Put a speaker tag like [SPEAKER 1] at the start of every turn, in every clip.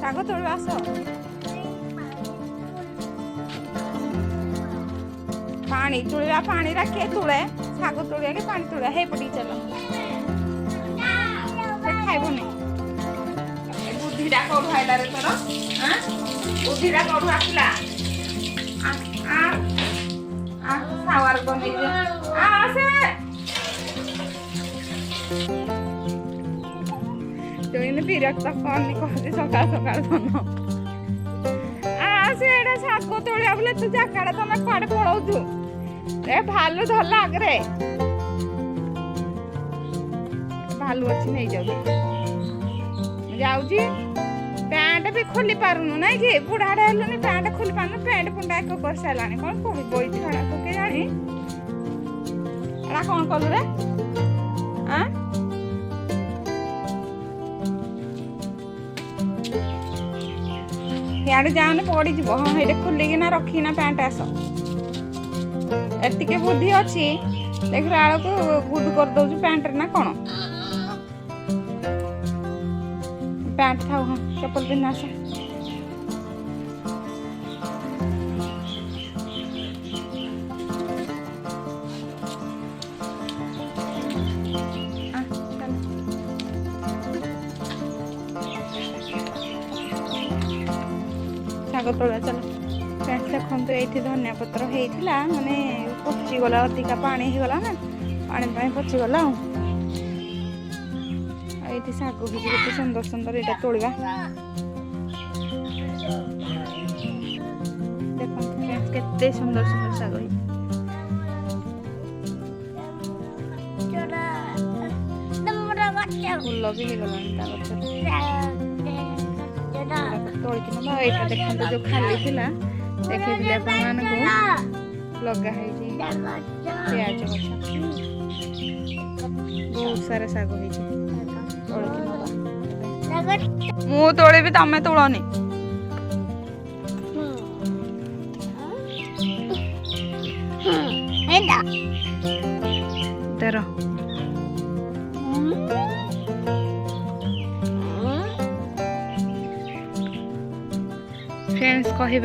[SPEAKER 1] ଶାଗ ତୋଳିବା ଆସ। ପାଣି ତୋଳିବା, ପାଣି କିଏ ତୁଳେ? ଶାଗ ତୋଳିବା କି ପାଣି ତୋଳିବା? ହେଇପଟିକି ଚାଲ। ସେ ଖାଇବନି। ବୁଦ୍ଧିଟା କୋଉଠୁ ଆଇଲା ରେ ତୋର? ବୁଦ୍ଧିଟା କୋଉଠୁ ଆସିଲା? ସାୱାର ବନେଇବେ। ଆସେ ତୁଇନେ ବିରକ୍ତ କରନି କହୁଛି ସକାଳ ସକାଳ ଧନ। ଆସେ ଏଇଟା ଶାଗ ତୋଳିବା ବୋଲେ ତୁ ଜାକାଡେ ତମେ କୁଆଡେ ପଳଉଛୁ? ଏ ଭାଲୁ ଧରିଲା ଆଗରେ। ଭାଲୁ ଅଛି ନେଇଯାଉଛି। ଯାଉଛି ପ୍ୟାଣ୍ଟ ବି ଖୋଲି ପାରୁନୁ ନାଇଁ କି? ବୁଢାଟେ ହେଲୁନି ପ୍ୟାଣ୍ଟ ଖୋଲି ପାରୁନୁ। ପ୍ୟାଣ୍ଟ ପୁଣ୍ଡା ଏକ କରିସାରିଲାଣି। କ'ଣ କହୁ ବଇଛି ଛଡ଼ା ପକେଇ ଜାଣି ଏଟା କ'ଣ କଲୁ ରେ? ସିଆଡ଼େ ଯାଉନି ପଡ଼ିଯିବ। ହଁ ସେଇଟା ଖୋଲିକିନା ରଖିକିନା ପ୍ୟାଣ୍ଟ ଆସ। ଏତିକି ବୁଦ୍ଧି ଅଛି ଦେଖିଲା ବେଳକୁ ଗୁଦ କରିଦଉଛୁ ପ୍ୟାଣ୍ଟରେ ନା କ'ଣ? ପ୍ୟାଣ୍ଟ ଥାଉ। ହଁ ଚପଲ ପିନ୍ଧା ଆସ। ଶାଗ ତୋଳିବା ଚାଲ। ଫ୍ରେଣ୍ଡସ୍ ଦେଖନ୍ତୁ ଏଇଠି ଧନିଆ ପତ୍ର ହେଇଥିଲା, ମାନେ ପଚିଗଲା, ଅଧିକା ପାଣି ହେଇଗଲା ନା, ପାଣି ପାଇଁ ପଚିଗଲା। ଆଉ ଏଇଠି ଶାଗ ହେଇଛି କେତେ ସୁନ୍ଦର ସୁନ୍ଦର। ଏଇଟା ତୋଳିବା। ଦେଖନ୍ତୁ ଫ୍ରେଣ୍ଡସ୍ କେତେ ସୁନ୍ଦର ସୁନ୍ଦର ଶାଗ ହେଇଛି। ଫୁଲ ବି ହେଇଗଲାଣି ତା ଗଛରେ। ତୋଳିକି ନବା। ଏଇଟା ଦେଖନ୍ତୁ ଯୋଉ ଖାଲି ଥିଲା ଦେଖେଇଥିଲି ଆପଣମାନଙ୍କୁ, ଲଗା ହେଇଛି ପିଆଜ ଗଛ। ବହୁତ ସାରା ଶାଗ ହେଇଛି। ତୋଳିକି ନବା। ମୁଁ ତୋଳିବି, ତମେ ତୋଳନି। ତେର फ्रेंड्स कहे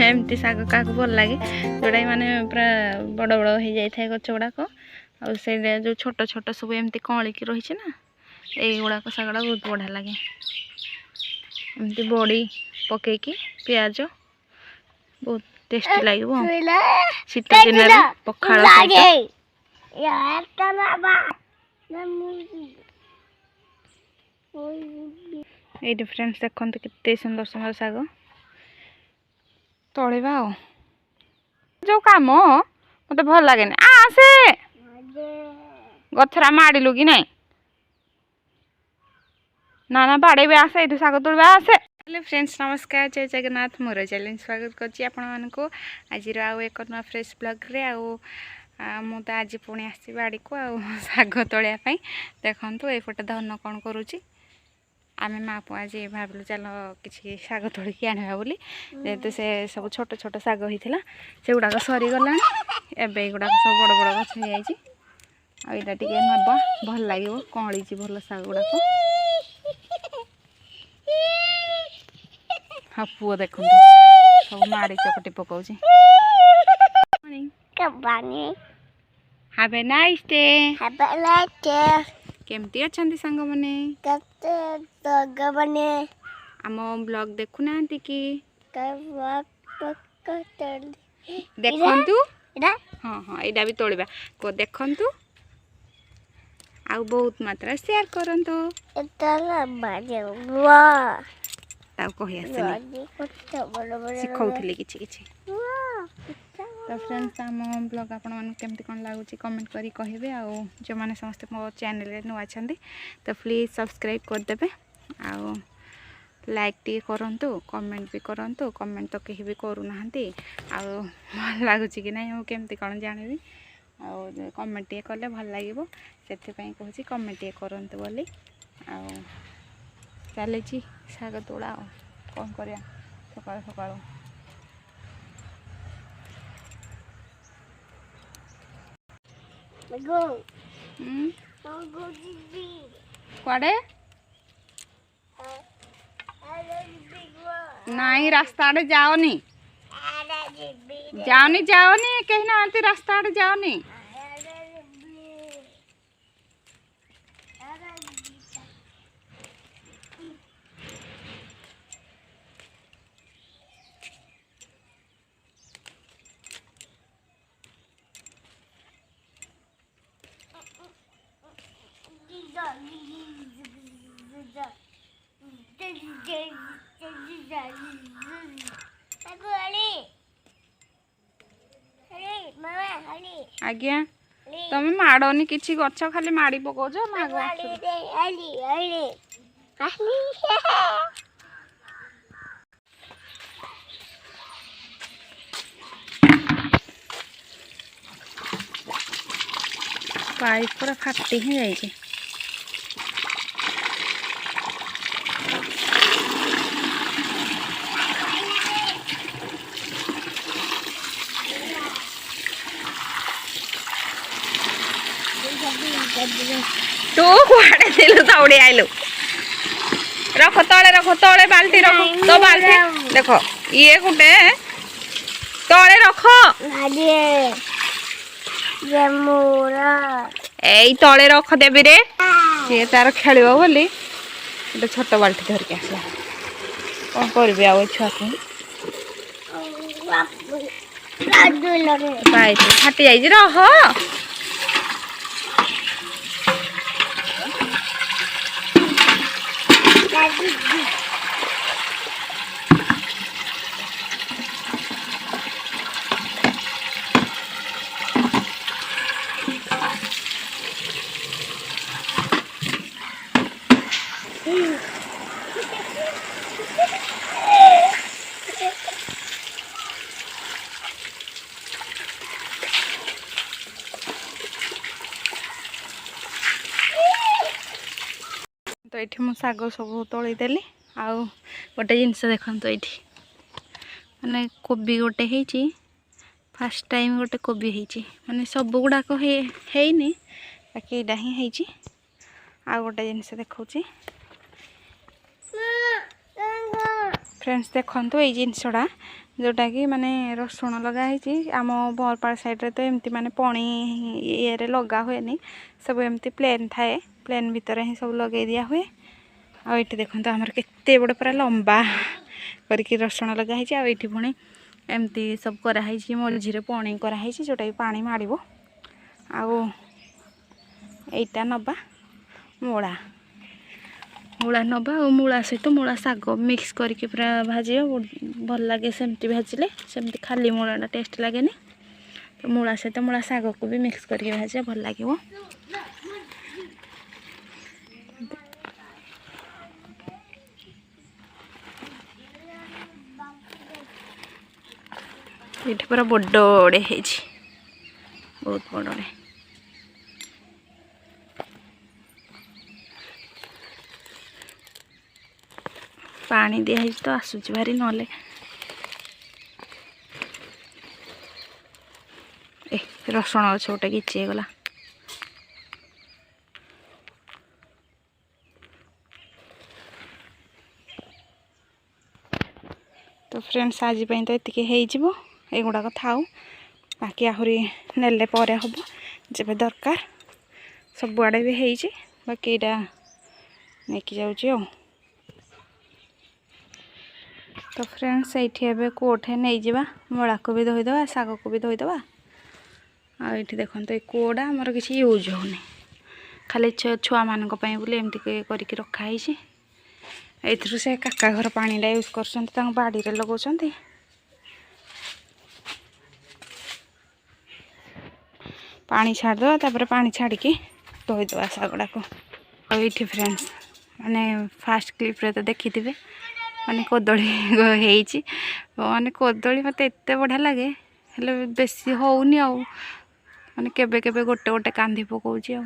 [SPEAKER 1] एमती शाग क्या भल लगे जोटा मैंने पूरा बड़ बड़ हो जाए गच गुड़ाक से जो छोट छोट सब एमती कलिकी रही ना युड़ाक शागुड़ा बहुत बढ़िया लगे एमती बड़ी पकईकी पियाज बहुत टेस्टी लगे शीत दिन पखाड़ ये फ्रेंड्स देखते कितने सुंदर सुंदर शाग तोड़वा जो कम मत भल लगे आसे गथरा माड़िलु कि नहीं ना ना बाड़े भी आसे ये शाग तोड़वा आसे। हेलो फ्रेंड्स नमस्कार जय जगन्नाथ मोर चैलेंज स्वागत करछि आपण मानको आज आउ एक नया फ्रेश ब्लॉग रे मु तो आज पुणी आसी बाड़ी को शाग तोड़िया पाई देखंतु एपटे धन कौन करुछि आम माँ पुआ आज भाविलु चल कि शाग तोड़िकी आना बोली जेहेतु से सब छोट छोट शाग होता से गुड़ाक सरीगला एवं गुड़ाक सब बड़ बड़ गछ हो जाए आईटा टे नवा भल लगे कली भल शाग गुड़ाक हाँ पुओ देख सब माड़ी चकटी पकाउछि। Have a nice day. केमती अछंती सांग मने आम ब्लॉग देखु ना कि देखंतु हाँ हाँ यहाँ भी तोड़िबा को देखंतु आउ बहुत मात्रा शेयर करंतु कही आसनी शिखौली किछि किछि तो फ्रेंड्स आम ब्लॉग आपण मन केमती कौन लगुच कमेंट करी कहिबे आ जो माने समस्त मो चैनल रे नुआ छंदी तो प्लीज सब्सक्राइब कर देबे आ लाइक टी करंतु कमेंट भी करंतु कमेंट तो कहीं भी करू नाहंती आ भल लगुच कि नहीं केमती कौन जानबी आ कमेंट टी कले भल लागिवो सेति पई कहूची कमेंट टी करंतु बोली आ चले साग तोड़ा कौन करिया सकाळ सकाळ कुआडे नहीं रास्ता आड़े जाओनी जाओनी जाओनी कहीं ना आती रास्ता आड़े जाओनी आज्ञा तुम माड़नी किसी गच खाली माड़ी पकाच पाइप पूरा फाटी ही जाइए तू कुआड़े दिलु दौड़ी आइलु रख तले बाल्टी रख तो बाल्टी देख ये गुटे तले रख एई तले रख देबी रे सी तार खेल बोली गोटे छोट बाल्टी धरिक आसला कौन करी आ छुआ को पाइप फाटी जाइए रह तो ये मु साग सब तोलीदेली आउ गोटे जिनस देखो ये माने कोबी गोटे होती फास्ट टाइम गोटे कोबी होती माने सब गुड़ाक हैनी बाकी यहाँ ही होती आ गोटे जिनस देखा फ्रेंड्स देखो ये जिनसटा जोटा कि माने रसुण लगाई आम बरपाड़ साइड तो एमती माने पणी ये लगा हुए सब एमती प्लेन थाए प्लेन भितर ही सब लगे दिया हुए आ ये देखो आमर केते बड़ पूरा लंबा करके रसुण लगाई आठी पुणी एमती सब कराई मझे पणी कराई जोटा पानी माड़ आईटा नबा मूला मूला नबा और मूला सहित मूला साग मिक्स करके पूरा भाजी भल लगे सेमती भाजिले सेमती खाली मूलाटा टेस्ट लगे तो मूला सहित मूला साग को भी मिक्स करके भाजे भल लगे ये पूरा बड़े है बहुत बड़े पानी दिखाई तो आसूची भारी नले रसुण गछ गोटे किची गला तो फ्रेंड्स आज तो ये युड़ाक थाऊ बाकी आहरी नेले पर हम जब दरकार सब आड़े भी है बाकी यहाँ नहीं जाऊँ तो फ्रेंड्स ये कोठे नहीं जावा मड़ा को भी धोईदेवा शाग को भी धोईदेवा आईठी देखो ये कोड़ा आमर किसी यूज होनी खाली छुआ मान बोली एमती करके रखाई से काका घर पानीटा यूज कर बाड़ी रे लगाउछन पानी छाड़देवा तापर पानी छाड़िकी धोईदेवा शागड़ा को ये फ्रेंड्स माने फास्ट क्लिप रे तो देखी थे माने कदली होईची माने कदली मत एत बढ़िया लगे हेले बेसी होउनी आ माने केबे केबे गोटे गोटे कांदी पकाउची आ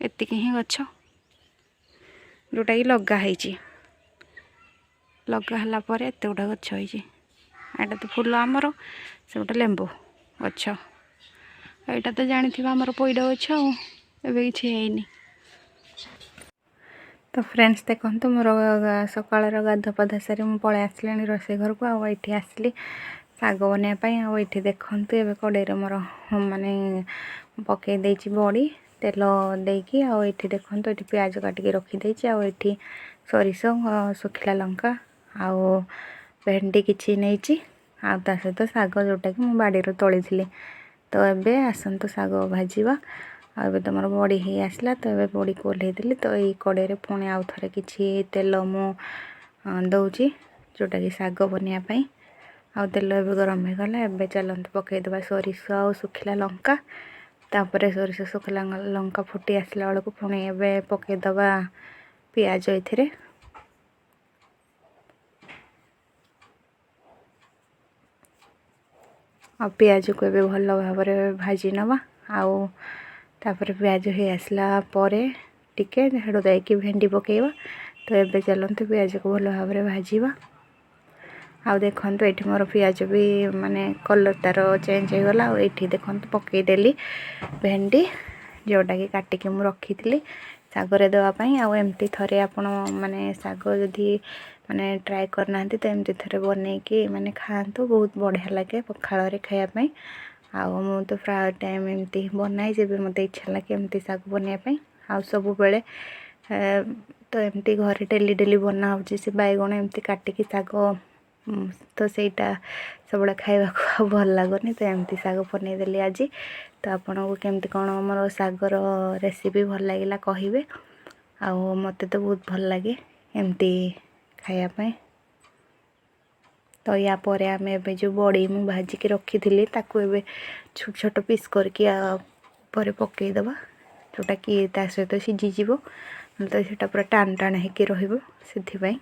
[SPEAKER 1] एतिकी ही गछ जोटा कि लगा है लगा हला पर एत गुड़ा गछ होईची एटा तो फूल आमर से गोटे लेंबू गछ एटा तो जानी थी आमर पैड गछ एबे किछि हेइनी। तो फ्रेंड्स देखो मोर सकाल गाध पाधा सारी मुझे पलि आसली रोसे घर को आठी आसली शाग बनवाई आठी देखु ए कड़े मोर माने पकई देती बड़ी तेल देकी आठी देखो ये प्याज काटिकी रखीदे आठी सोरिष सुखिला लंका आउ भेंडी किसी नहीं ता सहित शाग जोटा कि मुझे बाड़ी तोली थी। तो ये आसतु शाग भाजवा आबे तुम बड़ी ही आसला तो ये बड़ी को ओल्हेदेली तो ये कड़े पुणी आउ थे कि तेल मु दौची जोटा कि शाग बनवाई आउ तेल ए गरम हो गला एबे चलते पकईदेवा सोरिष आ सुखिला लंका तापर सोरिष सुखिला लंका फुटी आसला बेलू पुणी ए पकईदेवा पियाज ये आ पियाज को ए भल भाव भाजी नवा आउ तापर प्याज हो आसला टिके हेडू देकी भेंडी पकेवा तो ये चलते प्याज को भल भाव भाजवा आउ देखो ये मोर प्याज भी माने कलर तार चेंज हो गला ये देखो पकईदेली भेंडी जोटा कि काटिकी मुझे रखी थी शागरे देवाई आमती थे आपण माने शाग जदि माने ट्राए करना तो एमती थे बनईकी माने खातु बहुत बढ़िया लगे पखाल खायापाई आउ मु तो प्राय टाइम एमती बनाए जब मत इच्छा लगे एमती शाग बनवाई आउ सब बेले तो एमती घर डेली डेली बना हो से बैगण एमती काटिकी शाग तो सेटा सब खाइबा भल लगनी तो एमती शाग बनईदेली आज। तो आपन को केमती कौन मोर शागर रेसिपी भल लगे कहे आउ मत तो बहुत भल लगे एमती खायापाई। तो या पर आम ए जो बड़ी मु भाजिकी रखी थी ताकू ए छोट छोट पीस करके पर पकईदेवा जोटा कि सहित सीझीज तो सीटा पूरा टाण टाण होकर रही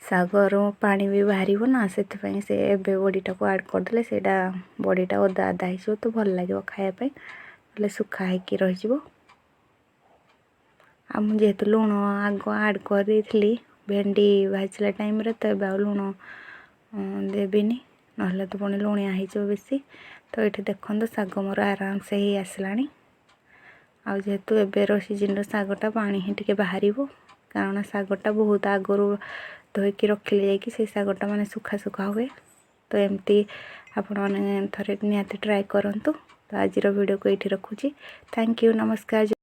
[SPEAKER 1] शागर पानी भी बाहर ना से बड़ीटा को आड करदे से बड़ीटा अदा अदा हो तो भल लगे खायापाई बोले सुखा होकर रही जेहेतु लुण आग आड कर भेंडी भाजला टाइम रे तो ए लुण देविनी ना तो पुणी लुणिया हो बेसी। तो ये देखो शाग मोर आराम से ही आसला आ जेहेतु एबेर सीजन शागटा पानी ही टिके बाहर कारण शागटा बहुत आगु धोईकी रखिले से शागटा माने सुखा सुखा हुए। तो एमती आपण मैंने थे निहाती ट्राए करूँ। तो आज वीडियो को ये रखुची। थैंक यू नमस्कार।